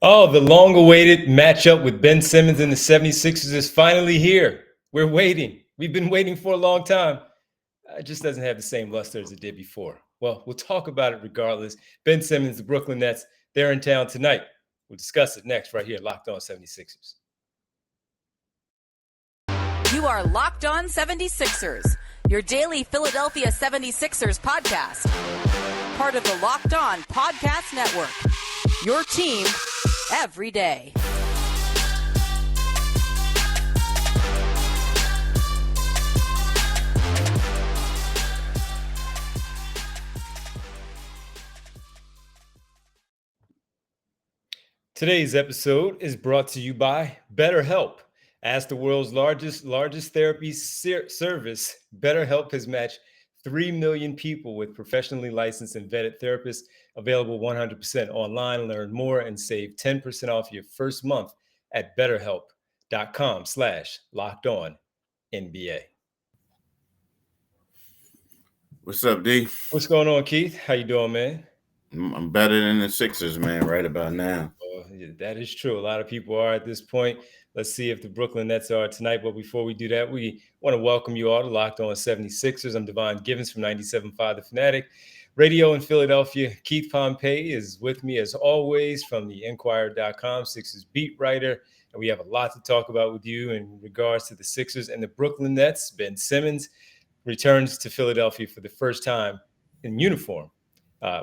Oh, the long-awaited matchup with Ben Simmons and the 76ers is finally here. We're waiting. We've been waiting for a long time. It just doesn't have the same luster as it did before. Well, we'll talk about it regardless. Ben Simmons, the Brooklyn Nets, they're in town tonight. We'll discuss it next right here, Locked On 76ers. You are Locked On 76ers, your daily Philadelphia 76ers podcast. Part of the Locked On Podcast Network, your team every day. Today's episode is brought to you by BetterHelp. As the world's largest therapy service, BetterHelp has matched 3 million people with professionally licensed and vetted therapists, available 100% online. Learn more and save 10% off your first month at betterhelp.com/lockedonnba. What's up, D? What's going on, Keith? How you doing, man? I'm better than the Sixers, man, right about now. Yeah, that is true. A lot of people are at this point. Let's see if the Brooklyn Nets are tonight. But before we do that, we want to welcome you all to Locked On 76ers. I'm Devon Givens from 97.5 The Fanatic Radio in Philadelphia. Keith Pompey is with me as always from the Enquirer.com, Sixers beat writer. And we have a lot to talk about with you in regards to the Sixers and the Brooklyn Nets. Ben Simmons returns to Philadelphia for the first time in uniform.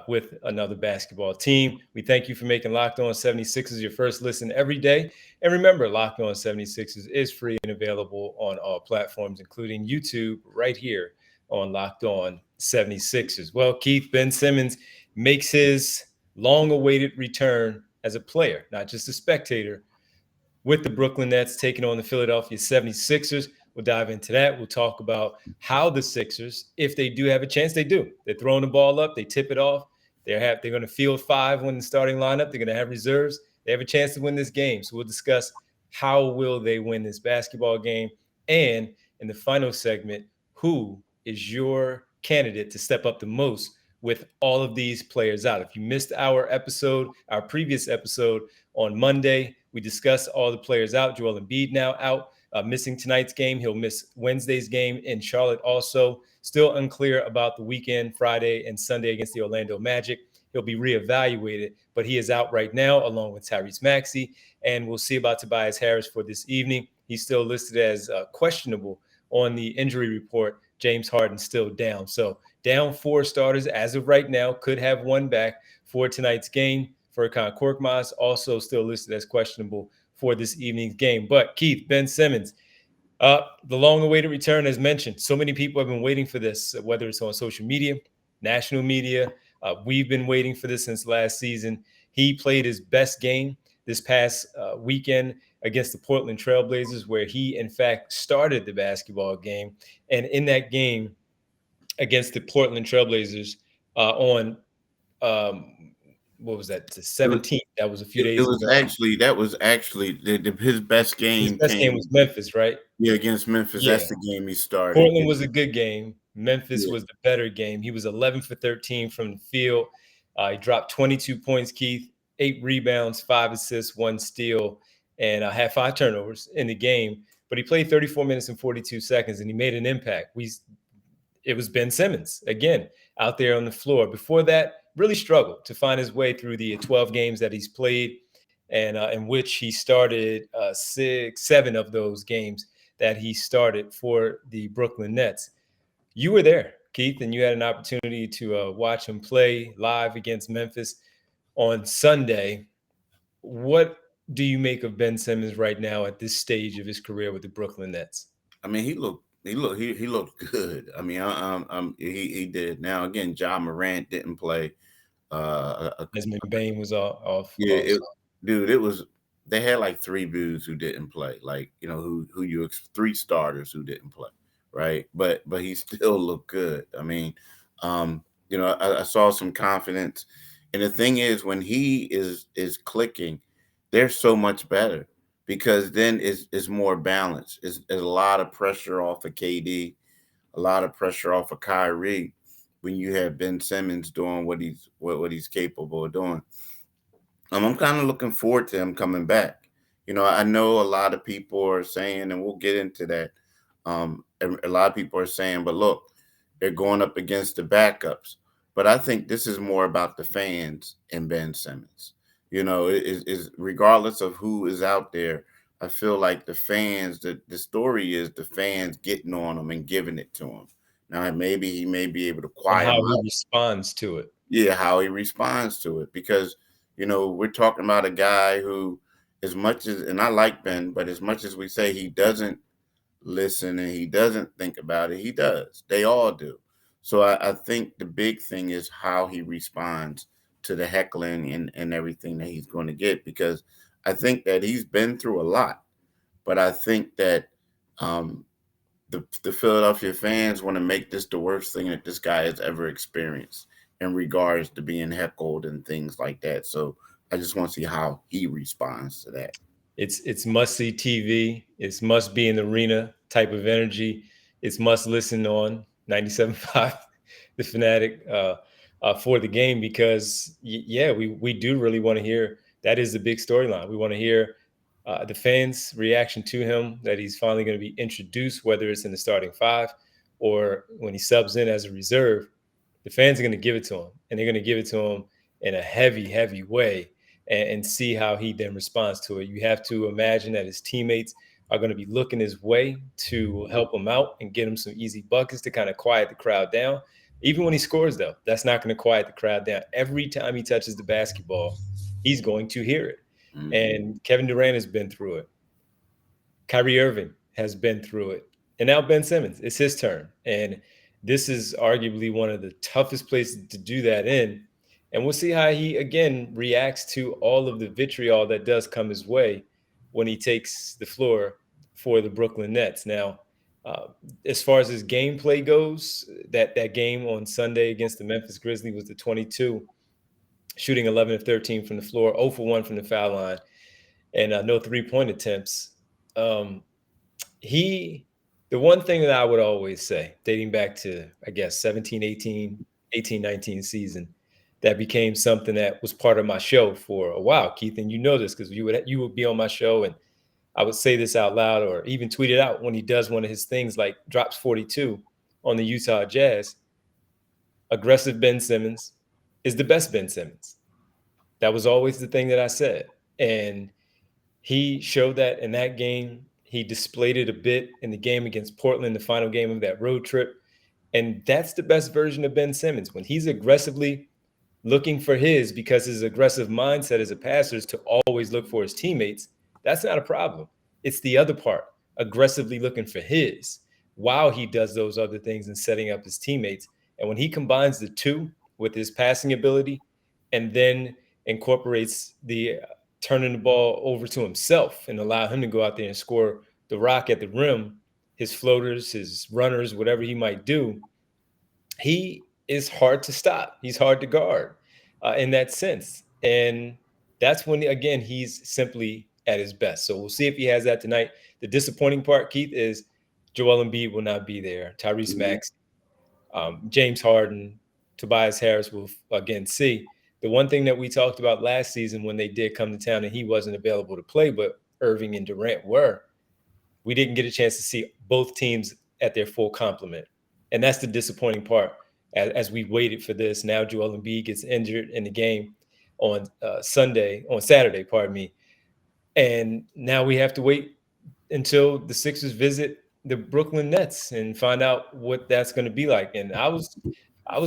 With another basketball team. We thank you for making Locked On 76ers your first listen every day. And remember, Locked On 76ers is free and available on all platforms, including YouTube, right here on Locked On 76ers. Well, Keith, Ben Simmons makes his long-awaited return as a player, not just a spectator, with the Brooklyn Nets taking on the Philadelphia 76ers. We'll dive into that. We'll talk about how the Sixers, if they do have a chance, they do. They're throwing the ball up. They tip it off. They're going to field five when the starting lineup. They're going to have reserves. They have a chance to win this game. So we'll discuss how will they win this basketball game. And in the final segment, who is your candidate to step up the most with all of these players out? If you missed our previous episode on Monday, we discussed all the players out. Joel Embiid now out. Missing tonight's game. He'll miss Wednesday's game in Charlotte also. Still unclear about the weekend, Friday and Sunday against the Orlando Magic. He'll be reevaluated, but he is out right now along with Tyrese Maxey. And we'll see about Tobias Harris for this evening. He's still listed as questionable on the injury report. James Harden still down. So down 4 starters as of right now. Could have one back for tonight's game. Furkan Korkmaz also still listed as questionable for this evening's game. But Keith, Ben Simmons, the long-awaited return, as mentioned. So many people have been waiting for this, whether it's on social media, national media. We've been waiting for this since last season. He played his best game this past weekend against the Portland Trailblazers, where he, in fact, started the basketball game. And in that game against the Portland Trailblazers on what was that? The 17th. That was a few days ago. That was actually his best game. His best game was Memphis, right? Yeah, against Memphis. Yeah. That's the game he started. Portland was a good game. Memphis was the better game. He was 11 for 13 from the field. He dropped 22 points, Keith, 8 rebounds, 5 assists, 1 steal, and had 5 turnovers in the game. But he played 34 minutes and 42 seconds, and he made an impact. It was Ben Simmons, again, out there on the floor. Before that, really struggled to find his way through the 12 games that he's played, and in which he started 7 of those games that he started for the Brooklyn Nets. You were there, Keith, and you had an opportunity to watch him play live against Memphis on Sunday. What do you make of Ben Simmons right now at this stage of his career with the Brooklyn Nets? I mean, he looked good. I mean, he did. Now again, Ja Morant didn't play. Desmond Bane was off. Yeah, they had like 3 dudes who didn't play, like, you know, 3 starters who didn't play, right? But he still looked good. I mean, you know, I saw some confidence, and the thing is, when he is clicking, they're so much better because then it's more balanced. It's a lot of pressure off of KD, a lot of pressure off of Kyrie when you have Ben Simmons doing what he's capable of doing. I'm kind of looking forward to him coming back. I know a lot of people are saying, and we'll get into that. A lot of people are saying, but look, they're going up against the backups. But I think this is more about the fans and Ben Simmons. It is regardless of who is out there. I feel like the fans. The story is the fans getting on him and giving it to him. Now maybe he may be able to And quiet how him he out. responds to it. Yeah, how he responds to it, because we're talking about a guy who, as much as, and I like Ben, but as much as we say he doesn't listen and he doesn't think about it, he does. They all do. So I think the big thing is how he responds to the heckling and everything that he's going to get, because I think that he's been through a lot. But I think that um, the Philadelphia fans want to make this the worst thing that this guy has ever experienced in regards to being heckled and things like that. So I just want to see how he responds to that. It's must see TV. It's must be in the arena type of energy. It's must listen on 97.5, the Fanatic, for the game, because yeah, we do really want to hear. That is the big storyline. We want to hear the fans' reaction to him, that he's finally going to be introduced, whether it's in the starting five or when he subs in as a reserve. The fans are going to give it to him, and they're going to give it to him in a heavy, heavy way, and see how he then responds to it. You have to imagine that his teammates are going to be looking his way to help him out and get him some easy buckets to kind of quiet the crowd down. Even when he scores, though, that's not going to quiet the crowd down. Every time he touches the basketball, he's going to hear it. Mm-hmm. And Kevin Durant has been through it. Kyrie Irving has been through it. And now Ben Simmons, it's his turn. And this is arguably one of the toughest places to do that in. And we'll see how he, again, reacts to all of the vitriol that does come his way when he takes the floor for the Brooklyn Nets. Now, uh, as far as his gameplay goes, that game on Sunday against the Memphis Grizzlies was the 22, shooting 11 of 13 from the floor, 0 for 1 from the foul line, and no three-point attempts. Um, he The one thing that I would always say, dating back to, I guess, 17, 18, 19 season, that became something that was part of my show for a while, Keith, and you know this because you would be on my show and I would say this out loud or even tweet it out when he does one of his things like drops 42 on the Utah Jazz. Aggressive Ben Simmons is the best Ben Simmons. That was always the thing that I said. And he showed that in that game. He displayed it a bit in the game against Portland, the final game of that road trip. And that's the best version of Ben Simmons. When he's aggressively looking for his, because his aggressive mindset as a passer is to always look for his teammates, that's not a problem. It's the other part, aggressively looking for his while he does those other things and setting up his teammates. And when he combines the two with his passing ability and then incorporates the turning the ball over to himself and allow him to go out there and score the rock at the rim, his floaters, his runners, whatever he might do, he is hard to stop. He's hard to guard in that sense. And that's when, again, he's simply at his best. So we'll see if he has that tonight. The disappointing part, Keith, is Joel Embiid will not be there. Tyrese Mm-hmm. Maxey, James Harden, Tobias Harris will again see. The one thing that we talked about last season when they did come to town and he wasn't available to play, but Irving and Durant were, we didn't get a chance to see both teams at their full complement. And that's the disappointing part as we waited for this. Now Joel Embiid gets injured in the game on Saturday, pardon me. And now we have to wait until the Sixers visit the Brooklyn Nets and find out what that's going to be like. And I was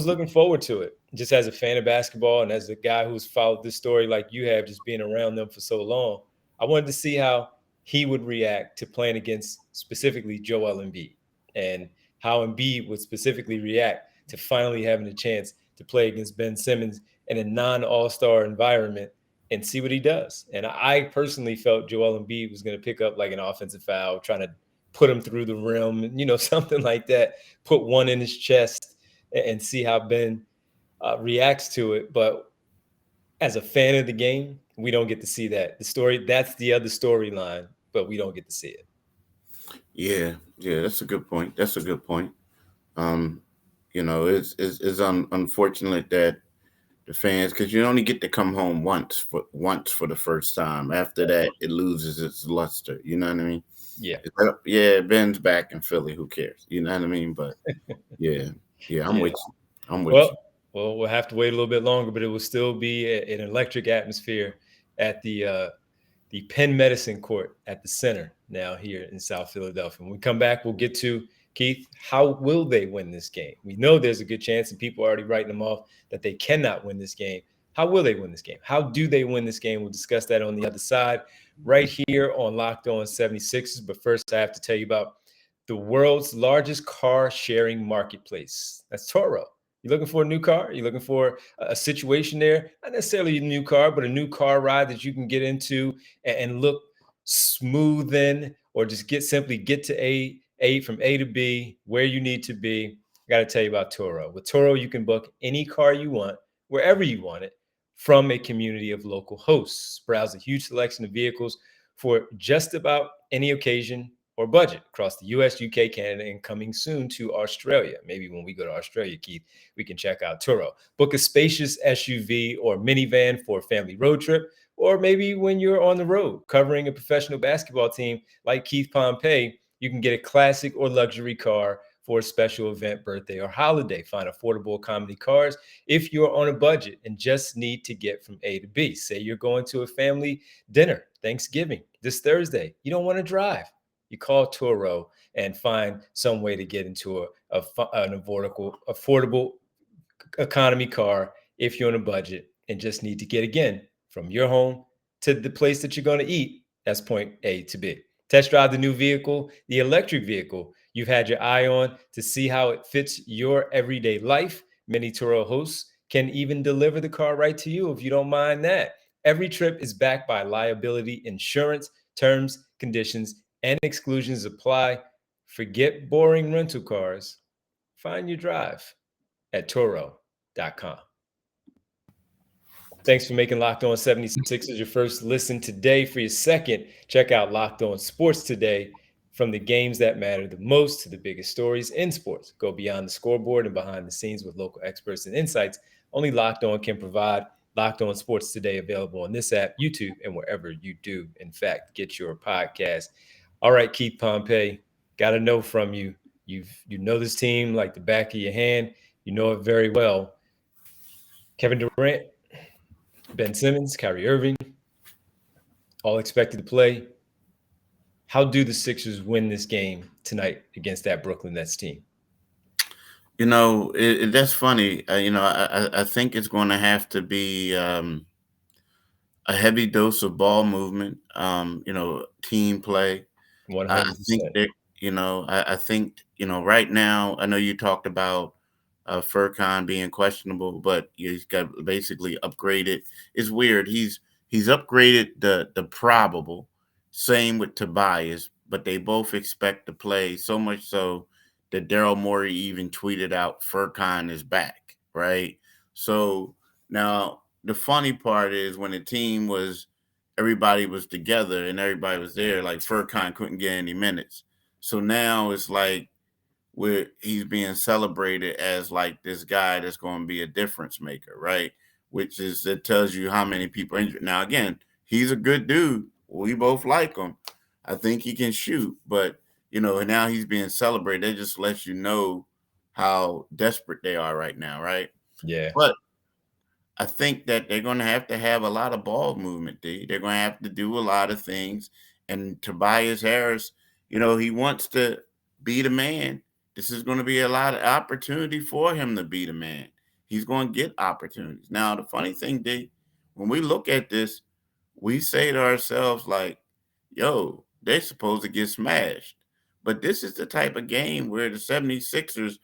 looking forward to it, just as a fan of basketball and as a guy who's followed this story like you have, just being around them for so long. I wanted to see how he would react to playing against specifically Joel Embiid, and how Embiid would specifically react to finally having a chance to play against Ben Simmons in a non-All-Star environment and see what he does. And I personally felt Joel Embiid was going to pick up like an offensive foul, trying to put him through the rim, something like that, put one in his chest and see how Ben reacts to it. But as a fan of the game, we don't get to see that. That's the other storyline, but we don't get to see it. Yeah, that's a good point. That's a good point. Um, it's unfortunate that the fans, because you only get to come home once for the first time. After that, it loses its luster. You know what I mean? Yeah. Yeah, Ben's back in Philly. Who cares? You know what I mean? But yeah, I'm Yeah. with you. I'm with Well, you. we'll have to wait a little bit longer, but it will still be an electric atmosphere at the Penn Medicine Court at the center now here in South Philadelphia. When we come back, we'll get to Keith. How will they win this game? We know there's a good chance, and people are already writing them off, that they cannot win this game. How will they win this game? How do they win this game? We'll discuss that on the other side, right here on Locked On 76ers. But first, I have to tell you about the world's largest car sharing marketplace. That's Toro. You're looking for a new car? You're looking for a situation there? Not necessarily a new car, but a new car ride that you can get into and look smooth in, or just simply get to A from A to B where you need to be. I got to tell you about Turo. With Turo, you can book any car you want, wherever you want it, from a community of local hosts. Browse a huge selection of vehicles for just about any occasion or budget across the US, UK, Canada, and coming soon to Australia. Maybe when we go to Australia, Keith, we can check out Turo. Book a spacious SUV or minivan for a family road trip, or maybe when you're on the road covering a professional basketball team like Keith Pompey, you can get a classic or luxury car for a special event, birthday, or holiday. Find affordable economy cars if you're on a budget and just need to get from A to B. Say you're going to a family dinner, Thanksgiving, this Thursday. You don't want to drive. You call Turo and find some way to get into an affordable economy car if you're on a budget and just need to get, again, from your home to the place that you're going to eat. That's point A to B. Test drive the new vehicle, the electric vehicle you've had your eye on, to see how it fits your everyday life. Many Turo hosts can even deliver the car right to you if you don't mind that. Every trip is backed by liability insurance. Terms, conditions, and exclusions apply. Forget boring rental cars. Find your drive at Toro.com. Thanks for making Locked On 76ers your first listen today. For your second, check out Locked On Sports Today. From the games that matter the most to the biggest stories in sports. Go beyond the scoreboard and behind the scenes with local experts and insights only Locked On can provide. Locked On Sports Today, available on this app, YouTube, and wherever you do, in fact, get your podcast. All right, Keith Pompey, got to know from you. You know this team like the back of your hand. You know it very well. Kevin Durant, Ben Simmons, Kyrie Irving, all expected to play. How do the Sixers win this game tonight against that Brooklyn Nets team? You know, that's funny. I think it's going to have to be a heavy dose of ball movement. Team play. I 100%. think that I think right now. I know you talked about Furkan being questionable, but he's got basically upgraded. It's weird. He's upgraded the probable. Same with Tobias, but they both expect to play, so much so that Daryl Morey even tweeted out Furkan is back, right? So now the funny part is when the team was everybody was together and everybody was there, like Furkan couldn't get any minutes. So now it's like where he's being celebrated as like this guy that's going to be a difference maker, right? Which is, it tells you how many people are injured. Now, again, he's a good dude. We both like him. I think he can shoot, but now he's being celebrated. That just lets you know how desperate they are right now, right? Yeah. But I think that they're going to have a lot of ball movement. They're going to have to do a lot of things. And Tobias Harris, he wants to be the man. This is going to be a lot of opportunity for him to be the man. He's going to get opportunities. Now, the funny thing, D, when we look at this, we say to ourselves like, yo, they're supposed to get smashed. But this is the type of game where the 76ers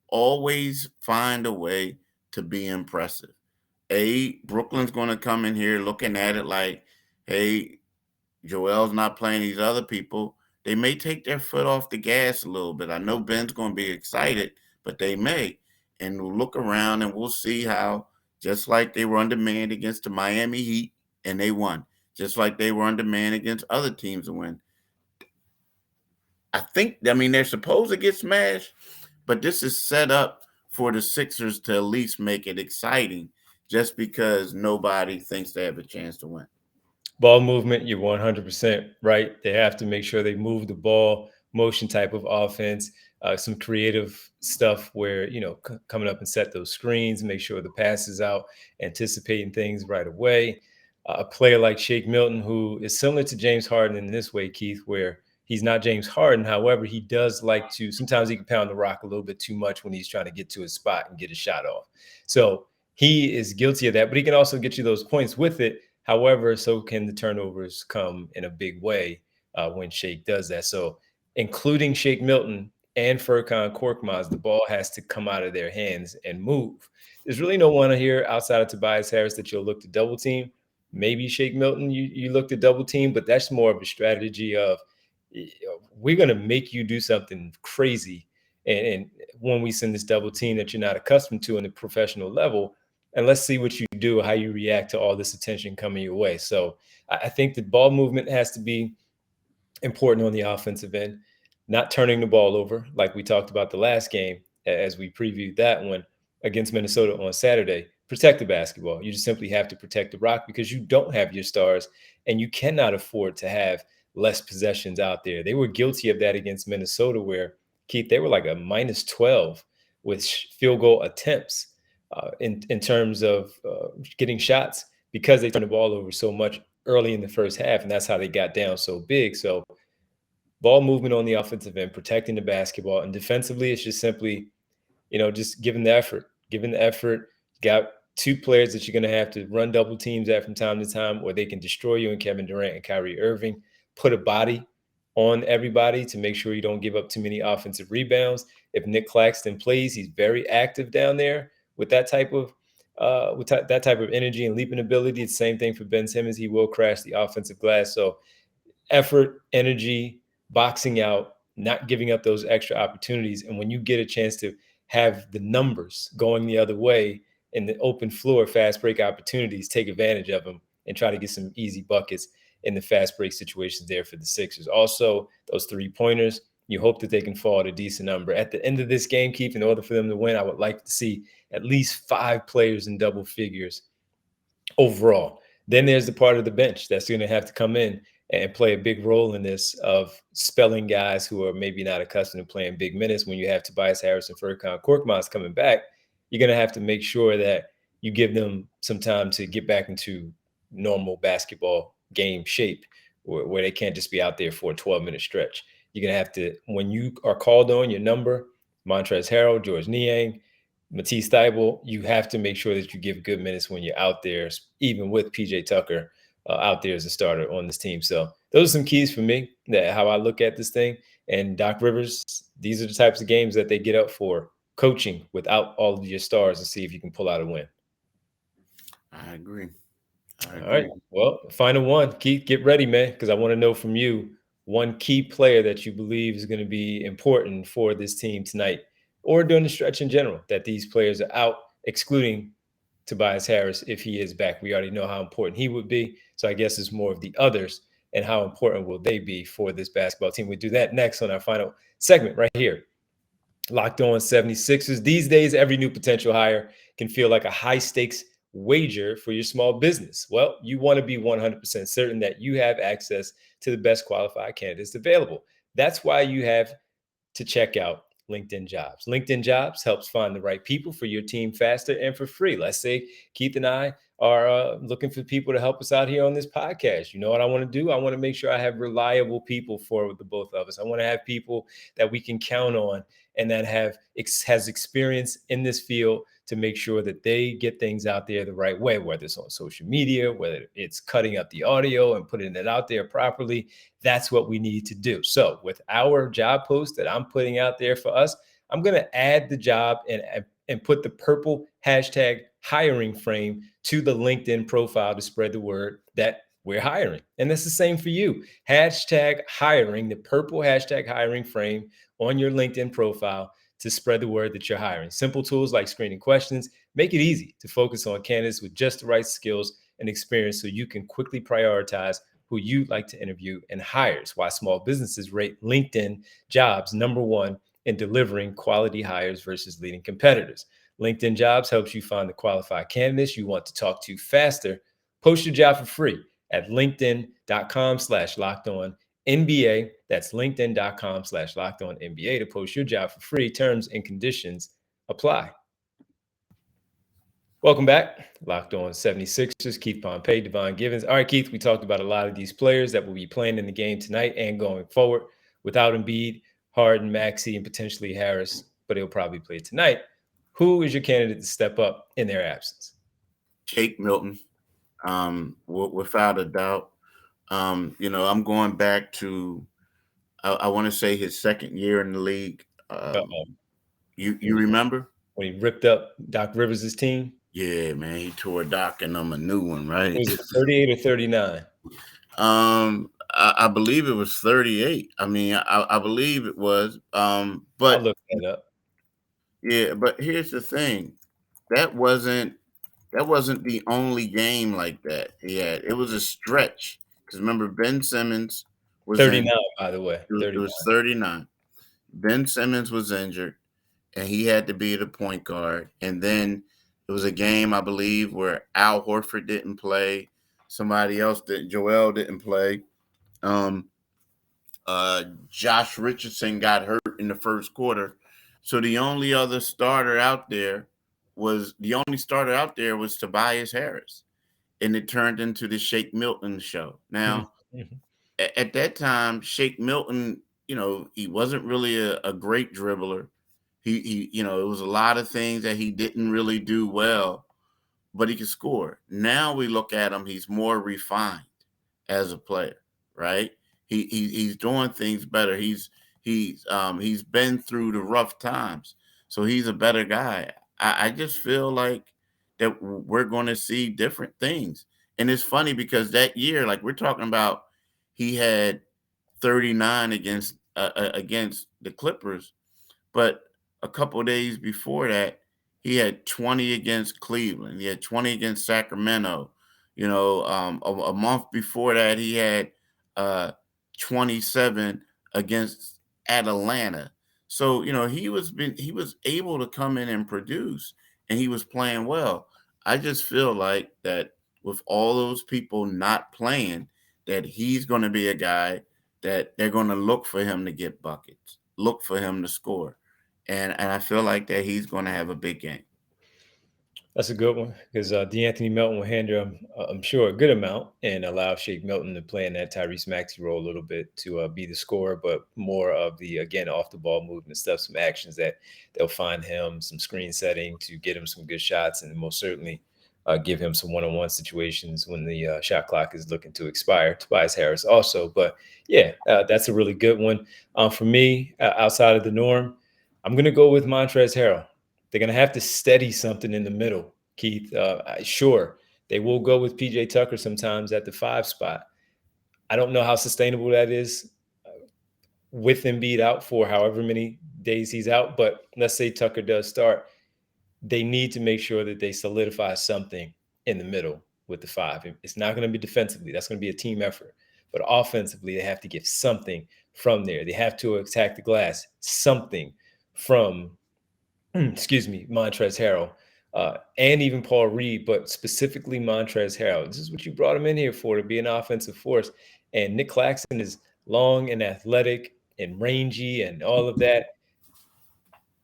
always find a way to be impressive. Brooklyn's going to come in here looking at it like, hey, Joel's not playing these other people. They may take their foot off the gas a little bit. I know Ben's going to be excited, but they may. And we'll look around and we'll see how, just like they were undermanned against the Miami Heat and they won, just like they were undermanned against other teams and win. I mean, they're supposed to get smashed, but this is set up for the Sixers to at least make it exciting. just because nobody thinks they have a chance to win. Ball movement, you're 100% right. They have to make sure they move the ball, motion type of offense, some creative stuff where, coming up and set those screens, make sure the pass is out, anticipating things right away. A player like Shake Milton, who is similar to James Harden in this way, Keith, where he's not James Harden. However, he does like to, sometimes he can pound the rock a little bit too much when he's trying to get to his spot and get a shot off. So he is guilty of that, but he can also get you those points with it. However, so can the turnovers come in a big way when Shake does that. So, including Shake Milton and Furkan Korkmaz, the ball has to come out of their hands and move. There's really no one here outside of Tobias Harris that you'll look to double team. Maybe Shake Milton, you look to double team, but that's more of a strategy of we're going to make you do something crazy. And when we send this double team that you're not accustomed to in the professional level, and let's see what you do, how you react to all this attention coming your way. So I think the ball movement has to be important on the offensive end, not turning the ball over like we talked about the last game as we previewed that one against Minnesota on Saturday. Protect the basketball. You just simply have to protect the rock because you don't have your stars and you cannot afford to have less possessions out there. They were guilty of that against Minnesota where, Keith, they were like a minus 12 with field goal attempts in terms of getting shots because they turned the ball over so much early in the first half, and that's how they got down so big. So ball movement on the offensive end, protecting the basketball, and defensively, it's just simply, just giving the effort. Got two players that you're going to have to run double teams at from time to time, or they can destroy you in Kevin Durant and Kyrie Irving. Put a body on everybody to make sure you don't give up too many offensive rebounds. If Nick Claxton plays, he's very active down there with that type of that type of energy and leaping ability. It's the same thing for Ben Simmons. He will crash the offensive glass. So effort, energy, boxing out, not giving up those extra opportunities. And when you get a chance to have the numbers going the other way in the open floor, fast break opportunities, take advantage of them and try to get some easy buckets in the fast break situations there for the Sixers. Also, those 3-pointers, you hope that they can fall at a decent number. At the end of this game, Keith, in order for them to win, I would like to see at least 5 players in double figures overall. Then there's the part of the bench that's going to have to come in and play a big role in this of spelling guys who are maybe not accustomed to playing big minutes. When you have Tobias Harris and Furkan Korkmaz coming back, you're going to have to make sure that you give them some time to get back into normal basketball game shape where they can't just be out there for a 12-minute stretch. You're going to have to, when you are called on your number, Montrezl Harrell, George Niang, Matisse Thybulle, you have to make sure that you give good minutes when you're out there, even with PJ Tucker out there as a starter on this team. So those are some keys for me, that how I look at this thing. And Doc Rivers, these are the types of games that they get up for, coaching without all of your stars, and see if you can pull out a win. I agree. All right. Well, final one. Keith, get ready, man, because I want to know from you one key player that you believe is going to be important for this team tonight or during the stretch in general, that these players are out, excluding Tobias Harris if he is back. We already know how important he would be. So I guess it's more of the others and how important will they be for this basketball team. We'll do that next on our final segment right here. Locked On 76ers. These days, every new potential hire can feel like a high-stakes wager for your small business. Well, you want to be 100% certain that you have access to the best qualified candidates available. That's why you have to check out LinkedIn Jobs. LinkedIn Jobs helps find the right people for your team faster and for free. Let's say Keith and I are looking for people to help us out here on this podcast. You know what I want to do? I want to make sure I have reliable people for the both of us. I want to have people that we can count on and that has experience in this field to make sure that they get things out there the right way, whether it's on social media, whether it's cutting up the audio and putting it out there properly. That's what we need to do. So with our job post that I'm putting out there for us, I'm going to add the job and put the purple hashtag hiring frame to the LinkedIn profile to spread the word that we're hiring. And that's the same for you. Hashtag hiring, the purple hashtag hiring frame on your LinkedIn profile to spread the word that you're hiring. Simple tools like screening questions make it easy to focus on candidates with just the right skills and experience so you can quickly prioritize who you'd like to interview and hire. It's why small businesses rate LinkedIn Jobs #1 in delivering quality hires versus leading competitors. LinkedIn Jobs helps you find the qualified candidates you want to talk to faster. Post your job for free at linkedin.com/lockedonnba. That's linkedin.com/lockedonnba to post your job for free. Terms and conditions apply. Welcome back. Locked On 76ers, Keith Pompey, Devon Givens. All right, Keith, we talked about a lot of these players that will be playing in the game tonight and going forward. Without Embiid, Harden, Maxey, and potentially Harris, but he'll probably play tonight. Who is your candidate to step up in their absence? Shake Milton, without a doubt. I'm going back to, I want to say his second year in the league. You remember? When he ripped up Doc Rivers' team? Yeah, man, he tore Doc and them a new one, right? Was it 38 or 39? I believe it was 38. I mean, I believe it was. But I'll look that up. Yeah, but here's the thing. That wasn't the only game like that he had. It was a stretch. Because remember, Ben Simmons was 39, by the way. It was 39. Ben Simmons was injured, and he had to be the point guard. And then it was a game, I believe, where Al Horford didn't play. Somebody else Joel didn't play. Josh Richardson got hurt in the first quarter. So the only starter out there was Tobias Harris. And it turned into the Shake Milton show. Now, at that time, Shake Milton, he wasn't really a great dribbler. He it was a lot of things that he didn't really do well, but he could score. Now we look at him, he's more refined as a player, right? He's doing things better. He's been through the rough times, so he's a better guy. I just feel like that we're going to see different things, and it's funny because that year, like we're talking about, he had 39 against the Clippers, but a couple of days before that, he had 20 against Cleveland. He had 20 against Sacramento. A month before that, he had 27 against Atlanta. So, he was able to come in and produce, and he was playing well. I just feel like that with all those people not playing, that he's going to be a guy that they're going to look for him to get buckets, look for him to score. And I feel like that he's going to have a big game. That's a good one because DeAnthony Melton will handle him, I'm sure, a good amount and allow Shake Milton to play in that Tyrese Maxey role a little bit to be the scorer, but more of the, again, off the ball movement stuff, some actions that they'll find him, some screen setting to get him some good shots, and most certainly give him some one-on-one situations when the shot clock is looking to expire. Tobias Harris also. But yeah, that's a really good one. For me, outside of the norm, I'm going to go with Montrezl Harrell. They're going to have to steady something in the middle, Keith. Sure, they will go with PJ Tucker sometimes at the 5 spot. I don't know how sustainable that is with Embiid out for however many days he's out. But let's say Tucker does start. They need to make sure that they solidify something in the middle with the 5. It's not going to be defensively. That's going to be a team effort. But offensively, they have to get something from there. They have to attack the glass, something from Montrezl Harrell, and even Paul Reed, but specifically Montrezl Harrell. This is what you brought him in here for, to be an offensive force. And Nick Claxton is long and athletic and rangy and all of that,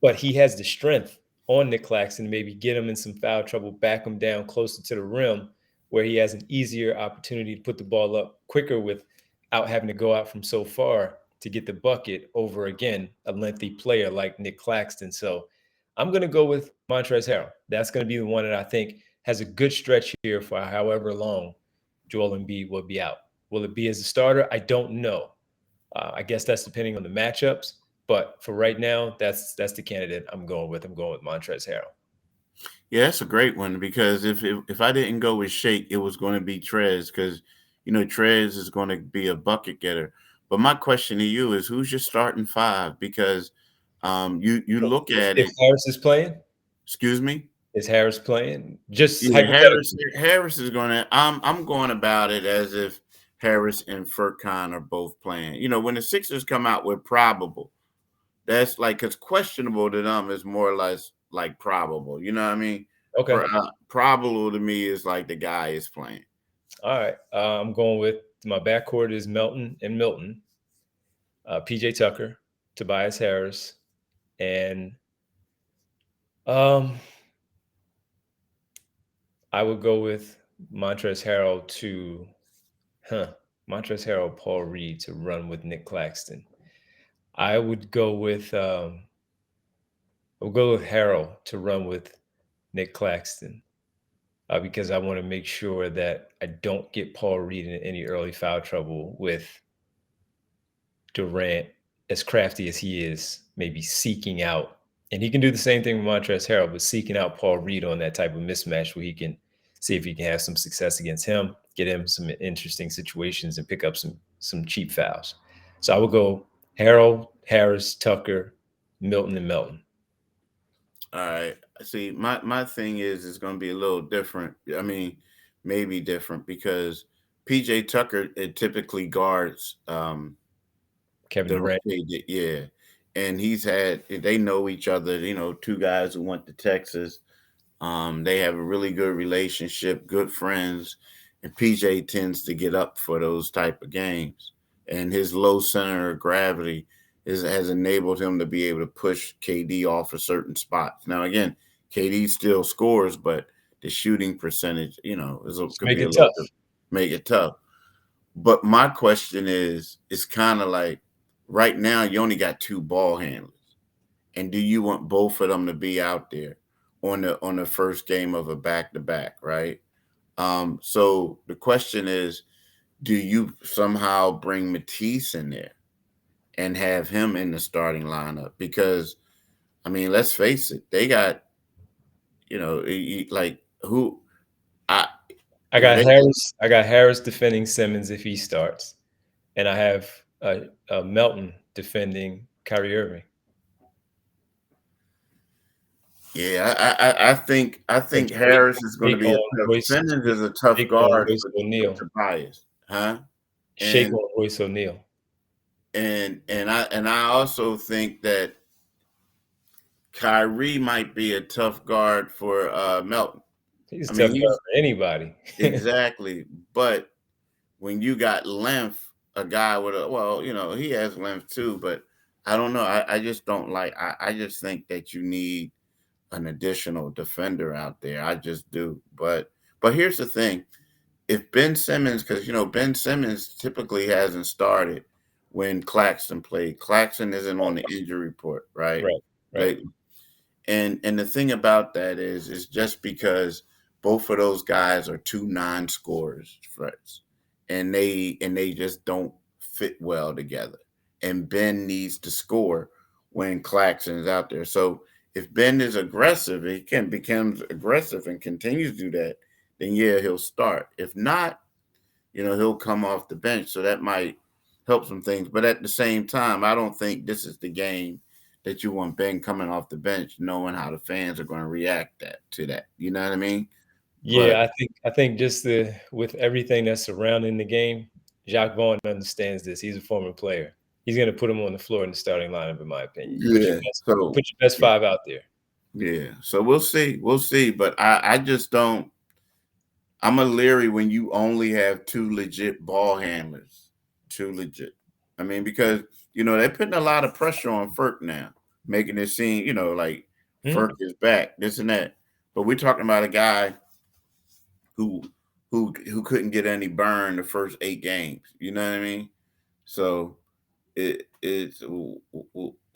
but he has the strength on Nick Claxton to maybe get him in some foul trouble, back him down closer to the rim, where he has an easier opportunity to put the ball up quicker without having to go out from so far to get the bucket over, again, a lengthy player like Nick Claxton. So I'm going to go with Montrezl Harrell. That's going to be the one that I think has a good stretch here for however long Joel Embiid will be out. Will it be as a starter? I don't know. I guess that's depending on the matchups. But for right now, that's the candidate I'm going with. I'm going with Montrezl Harrell. Yeah, that's a great one because if I didn't go with Shake, it was going to be Trez because, Trez is going to be a bucket getter. But my question to you is, who's your starting 5? Because you look at it. If Harris is playing? Excuse me? Is Harris playing? Just Harris is going to. I'm going about it as if Harris and Furkan are both playing. When the Sixers come out with probable, that's like, because questionable to them is more or less like probable. You know what I mean? Okay. Probable to me is like the guy is playing. All right. I'm going with my backcourt is Melton and Milton, PJ Tucker, Tobias Harris, and um, I would go with Montrezl Harrell Montrezl Harrell, Paul Reed to run with Nick Claxton. I would go with Harrell to run with Nick Claxton because I want to make sure that I don't get Paul Reed in any early foul trouble with Durant, as crafty as he is, maybe seeking out, and he can do the same thing with Montrezl Harrell, but seeking out Paul Reed on that type of mismatch where he can see if he can have some success against him, get him some interesting situations, and pick up some cheap fouls. So I would go Harrell, Harris, Tucker, Milton, and Melton. All right. See, my thing is it's going to be a little different. I mean, maybe different because PJ Tucker it typically guards Kevin Durant. Durant. Yeah, and they know each other. You know, two guys who went to Texas. They have a really good relationship, good friends, and PJ tends to get up for those type of games. And his low center of gravity has enabled him to be able to push KD off of certain spots. Now, again, KD still scores, but the shooting percentage, could Make be a it little tough. bit, make it tough. But my question is, it's kind of like right now you only got two ball handlers, and do you want both of them to be out there on the first game of a back to back, right? So the question is, do you somehow bring Matisse in there and have him in the starting lineup? Because I mean, let's face it, they got like who I I if got they Harris. I got Harris defending Simmons if he starts, and I have Melton defending Kyrie Irving. I think Shake, Harris is going to shake be a on tough. Royce. Simmons is a tough Shake on guard Royce for O'Neal. Tobias, huh? Shake And on Royce O'Neal. and I also think that Kyrie might be a tough guard for Melton. He's I a mean, tough guy he's for anybody. exactly, but when you got length, a guy with he has length too, but I don't know. I just don't like. I just think that you need an additional defender out there. I just do. But here's the thing: if Ben Simmons, because Ben Simmons typically hasn't started when Claxton played. Claxton isn't on the injury report, right? Right, right. Lately. And the thing about that is just because both of those guys are two non-scorers threats, and they just don't fit well together. And Ben needs to score when Claxton is out there. So if Ben is aggressive, becomes aggressive and continues to do that, then yeah, he'll start. If not, he'll come off the bench. So that might help some things. But at the same time, I don't think this is the game that you want Ben coming off the bench, knowing how the fans are going to react to that. You know what I mean? But Yeah, I think just with everything that's surrounding the game, Jacques Vaughn understands this. He's a former player. He's going to put him on the floor in the starting lineup, in my opinion. yeah, so Put your best yeah, five out there. yeah. So we'll see. We'll see. But I just don't. I'm a leery when you only have two legit ball handlers. Two legit. I mean, because they're putting a lot of pressure on Furk now, making it seem like Hmm? Furk is back, this and that. But we're talking about a guy who who couldn't get any burn the first 8 games. You know what I mean? So it's a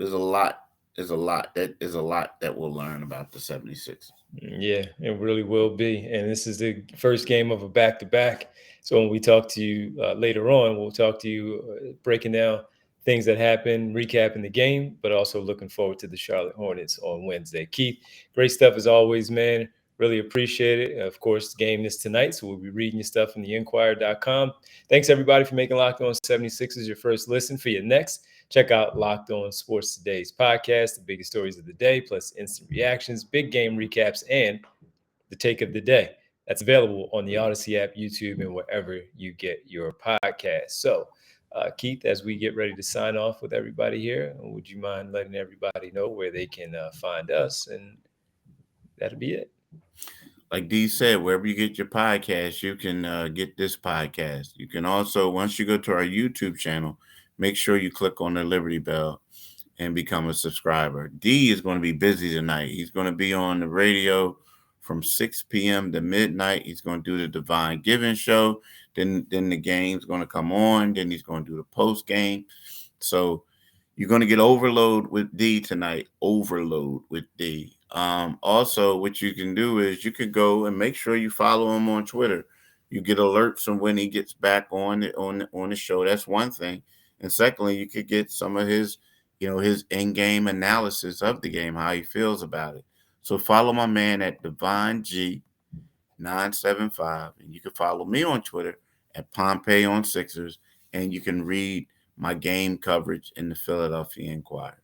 lot. Is a lot. That is a lot that we'll learn about the 76ers. Yeah, it really will be. And this is the first game of a back to back. So when we talk to you later on, we'll talk to you breaking down things that happened, recapping the game, but also looking forward to the Charlotte Hornets on Wednesday. Keith, great stuff as always, man. Really appreciate it. Of course, the game is tonight, so we'll be reading your stuff on theinquirer.com. Thanks, everybody, for making Locked On 76ers your first listen. For your next, check out Locked On Sports Today's podcast, the biggest stories of the day, plus instant reactions, big game recaps, and the take of the day. That's available on the Odyssey app, YouTube, and wherever you get your podcast. So, Keith, as we get ready to sign off with everybody here, would you mind letting everybody know where they can find us and that'll be it. Like D said, wherever you get your podcast, you can get this podcast. You can also, once you go to our YouTube channel, make sure you click on the Liberty Bell and become a subscriber. D is going to be busy tonight. He's going to be on the radio from 6 p.m. to midnight. He's going to do the Divine Giving show. Then the game's going to come on. Then he's going to do the post game. So you're going to get overload with D tonight. Overload with D. Also, what you can do is you could go and make sure you follow him on Twitter. You get alerts from when he gets back on the show. That's one thing. And secondly, you could get some of his, his in-game analysis of the game, how he feels about it. So follow my man at Divine G 975, and you can follow me on Twitter at Pompey on Sixers, and you can read my game coverage in the Philadelphia Inquirer.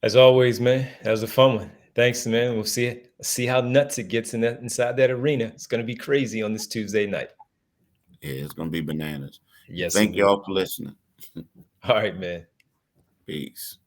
As always, man, that was a fun one. Thanks, man. We'll see how nuts it gets inside that arena. It's going to be crazy on this Tuesday night. Yeah, it's going to be bananas. Yes. Thank y'all for listening. All right, man. Peace.